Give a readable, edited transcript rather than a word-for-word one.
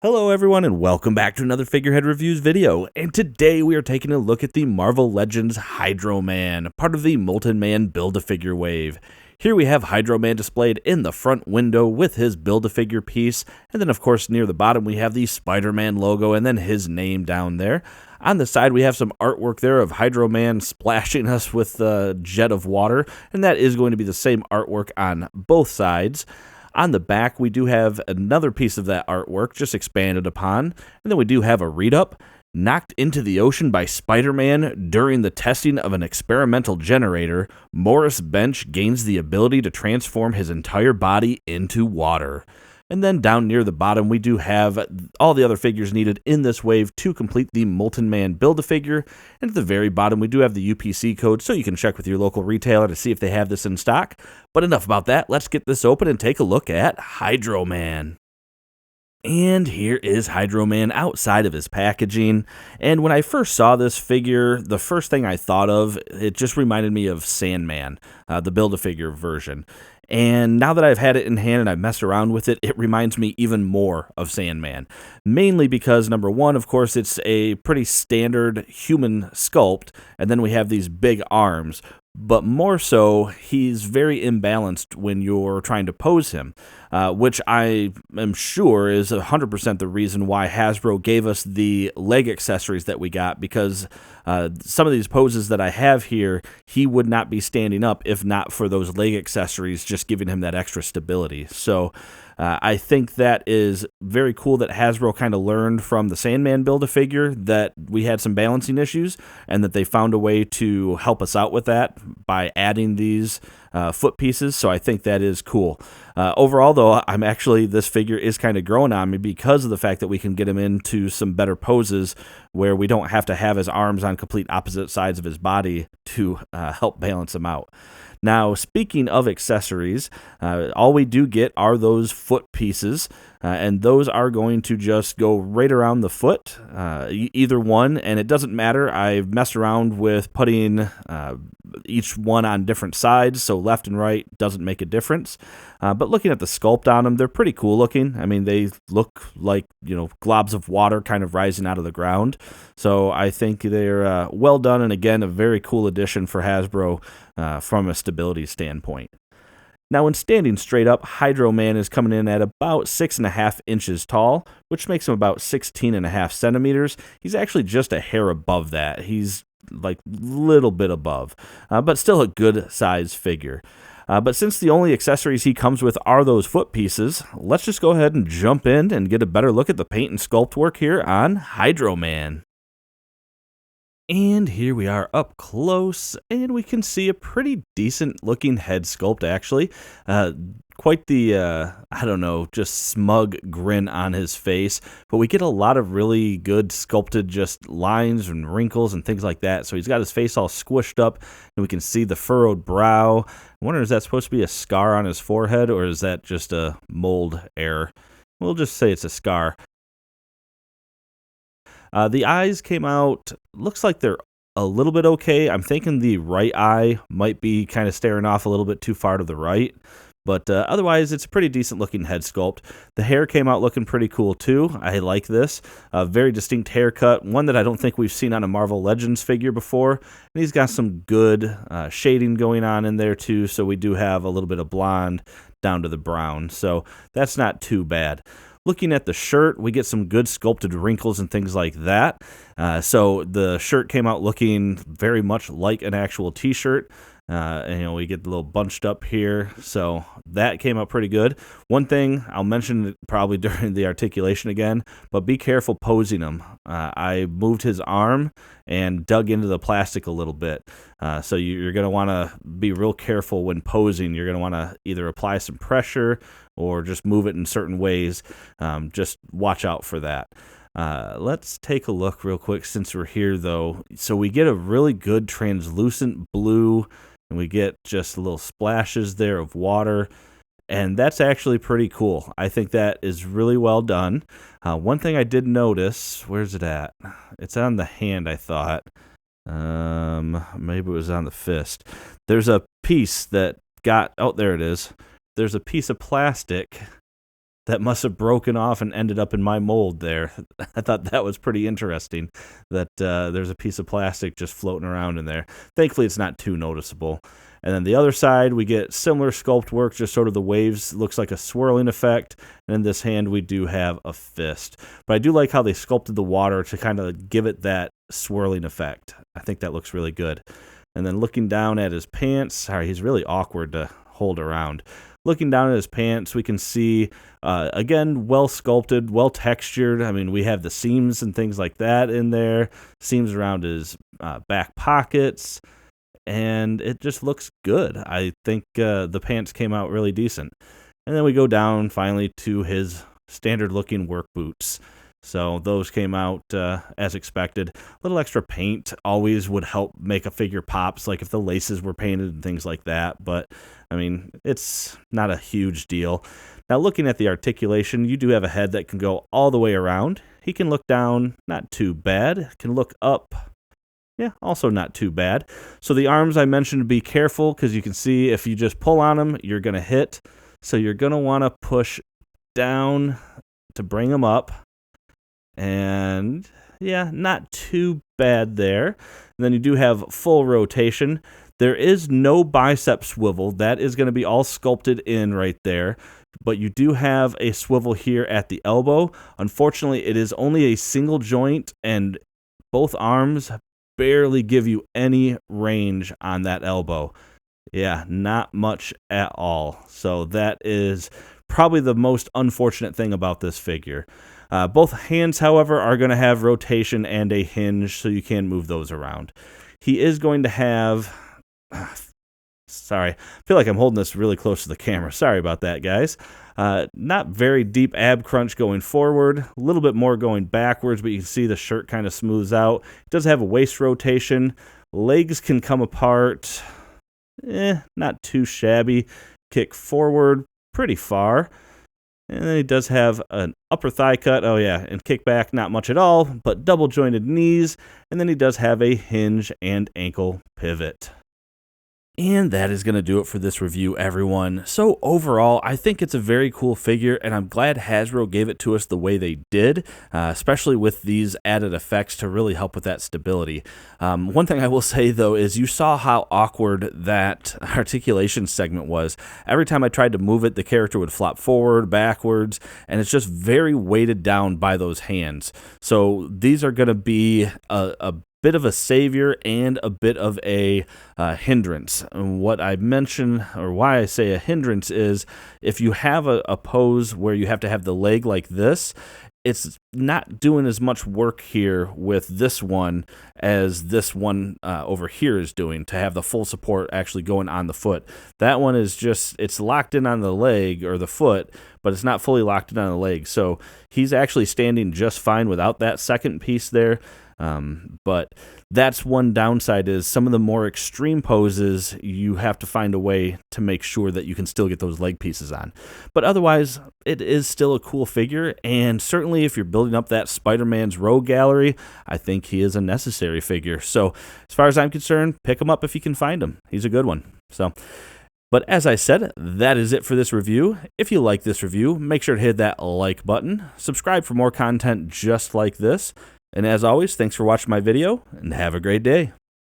Hello everyone and welcome back to another Figurehead Reviews video, and today we are taking a look at the Marvel Legends Hydro Man, part of the Molten Man Build-A-Figure wave. Here we have Hydro Man displayed in the front window with his Build-A-Figure piece, and then of course near the bottom we have the Spider-Man logo and then his name down there. On the side we have some artwork there of Hydro Man splashing us with a jet of water, and that is going to be the same artwork on both sides. On the back, we do have another piece of that artwork, just expanded upon, and then we do have a read-up. Knocked into the ocean by Spider-Man during the testing of an experimental generator, Morris Bench gains the ability to transform his entire body into water. And then down near the bottom, we do have all the other figures needed in this wave to complete the Molten Man Build-A-Figure. And at the very bottom, we do have the UPC code, so you can check with your local retailer to see if they have this in stock. But enough about that, let's get this open and take a look at Hydro Man. And here is Hydro Man outside of his packaging, and when I first saw this figure, the first thing I thought of, it just reminded me of Sandman, the Build-A-Figure version. And now that I've had it in hand and I've messed around with it, it reminds me even more of Sandman. Mainly because, number one, of course, it's a pretty standard human sculpt, and then we have these big arms. But more so, he's very imbalanced when you're trying to pose him, which I am sure is 100% the reason why Hasbro gave us the leg accessories that we got, because some of these poses that I have here, he would not be standing up if not for those leg accessories just giving him that extra stability. So I think that is very cool that Hasbro kind of learned from the Sandman Build-A-Figure that we had some balancing issues, and that they found a way to help us out with that by adding these foot pieces. So I think that is cool. Overall, though, this figure is kind of growing on me because of the fact that we can get him into some better poses where we don't have to have his arms on complete opposite sides of his body to help balance him out. Now, speaking of accessories, all we do get are those foot pieces, and those are going to just go right around the foot, either one, and it doesn't matter. I've messed around with putting each one on different sides, so left and right doesn't make a difference. But looking at the sculpt on them, they're pretty cool looking. I mean, they look like, globs of water kind of rising out of the ground. So I think they're well done, and again, a very cool addition for Hasbro from a stability standpoint. Now, when standing straight up, Hydro Man is coming in at about 6.5 inches tall, which makes him about 16.5 centimeters. He's actually just a hair above that. He's like a little bit above, but still a good size figure. But since the only accessories he comes with are those foot pieces, let's just go ahead and jump in and get a better look at the paint and sculpt work here on Hydro Man. And here we are up close, and we can see a pretty decent looking head sculpt, actually. Quite the, just smug grin on his face, but we get a lot of really good sculpted just lines and wrinkles and things like that. So he's got his face all squished up, and we can see the furrowed brow. I wonder, is that supposed to be a scar on his forehead, or is that just a mold error? We'll just say it's a scar. The eyes came out, looks like they're a little bit okay. I'm thinking the right eye might be kind of staring off a little bit too far to the right. But otherwise, it's a pretty decent looking head sculpt. The hair came out looking pretty cool too. I like this. A very distinct haircut, one that I don't think we've seen on a Marvel Legends figure before. And he's got some good shading going on in there too, so we do have a little bit of blonde down to the brown. So that's not too bad. Looking at the shirt, we get some good sculpted wrinkles and things like that. So the shirt came out looking very much like an actual t-shirt. And we get a little bunched up here, so that came out pretty good. One thing I'll mention probably during the articulation again, but be careful posing him. I moved his arm and dug into the plastic a little bit, so you're going to want to be real careful when posing. You're going to want to either apply some pressure or just move it in certain ways. Just watch out for that. Let's take a look real quick since we're here, though. So we get a really good translucent blue, and we get just little splashes there of water, and that's actually pretty cool. I think that is really well done. One thing I did notice, where's it at? It's on the hand, I thought. Maybe it was on the fist. There's a piece that got, oh, there it is. There's a piece of plastic that must have broken off and ended up in my mold there. I thought that was pretty interesting, that there's a piece of plastic just floating around in there. Thankfully, it's not too noticeable. And then the other side, we get similar sculpt work, just sort of the waves, looks like a swirling effect. And in this hand, we do have a fist. But I do like how they sculpted the water to kind of give it that swirling effect. I think that looks really good. And then looking down at his pants, sorry, he's really awkward to hold around. Looking down at his pants, we can see, again, well sculpted, well textured. I mean, we have the seams and things like that in there, seams around his back pockets, and it just looks good. I think the pants came out really decent. And then we go down finally to his standard-looking work boots. So those came out as expected. A little extra paint always would help make a figure pops, like if the laces were painted and things like that. But, I mean, it's not a huge deal. Now, looking at the articulation, you do have a head that can go all the way around. He can look down, not too bad. Can look up, yeah, also not too bad. So the arms I mentioned, be careful, because you can see if you just pull on them, you're going to hit. So you're going to want to push down to bring them up. And yeah, not too bad there. And then you do have full rotation. There is no bicep swivel. That is going to be all sculpted in right there. But you do have a swivel here at the elbow. Unfortunately, it is only a single joint, and both arms barely give you any range on that elbow. Yeah, not much at all. So that is probably the most unfortunate thing about this figure. Both hands, however, are going to have rotation and a hinge, so you can move those around. He is going to have... sorry, I feel like I'm holding this really close to the camera. Sorry about that, guys. Not very deep ab crunch going forward, a little bit more going backwards, but you can see the shirt kind of smooths out. It does have a waist rotation. Legs can come apart. Not too shabby. Kick forward pretty far. And then he does have an upper thigh cut. Oh, yeah, and kick back, not much at all, but double jointed knees. And then he does have a hinge and ankle pivot. And that is going to do it for this review, everyone. So overall, I think it's a very cool figure, and I'm glad Hasbro gave it to us the way they did, especially with these added effects to really help with that stability. One thing I will say, though, is you saw how awkward that articulation segment was. Every time I tried to move it, the character would flop forward, backwards, and it's just very weighted down by those hands. So these are going to be a bit of a savior and a bit of a hindrance. And what I mention, or why I say a hindrance, is if you have a pose where you have to have the leg like this, it's not doing as much work here with this one as this one over here is doing, to have the full support actually going on the foot. That one is just, it's locked in on the leg or the foot, but it's not fully locked in on the leg. So he's actually standing just fine without that second piece there. But that's one downside, is some of the more extreme poses, you have to find a way to make sure that you can still get those leg pieces on. But otherwise, it is still a cool figure, and certainly if you're building up that Spider-Man's Rogue Gallery, I think he is a necessary figure. So as far as I'm concerned, pick him up if you can find him. He's a good one. But as I said, that is it for this review. If you like this review, make sure to hit that like button, subscribe for more content just like this. And as always, thanks for watching my video, and have a great day.